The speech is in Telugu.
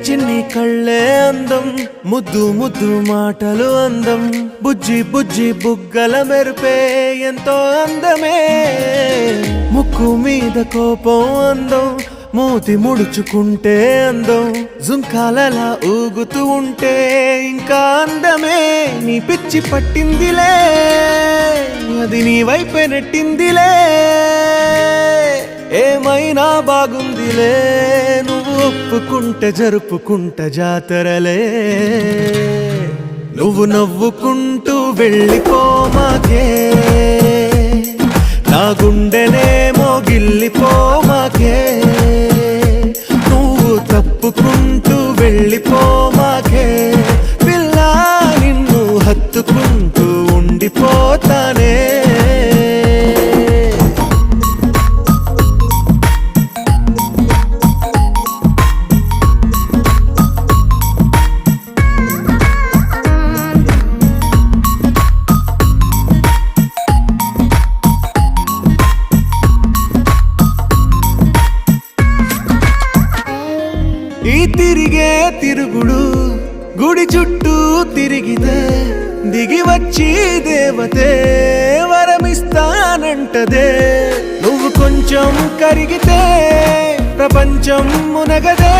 చిన్ని కళ్ళే అందం, ముద్దు ముద్దు మాటలు అందం, బుజ్జి బుజ్జి బుగ్గల మెరుపే ఎంతో అందమే. ముక్కు మీద కోపం అందం, మూతి ముడుచుకుంటే అందం, జుంకాలలా ఊగుతూ ఉంటే ఇంకా అందమే. నీ పిచ్చి పట్టిందిలే, అది నీ వైపే నెట్టిందిలే. ఏమైనా బాగుందిలే, నువ్వు ఒప్పుకుంటే జరుపుకుంటా జాతరలే. నువ్వు నవ్వుకుంటూ వెళ్ళిపోమాకే, నా గుండెనేమో గిల్లిపోమాకే. నువ్వు తప్పుకుంటూ వెళ్ళిపోమాకే, పిల్ల నిన్ను హత్తుకుంటూ ఉండిపోతానే. ఈ తిరిగే తిరుగుడు గుడి చుట్టూ తిరిగితే, దిగి వచ్చి దేవతే వరమిస్తానంటదే. నువ్వు కొంచెం కరిగితే ప్రపంచం మునగదే.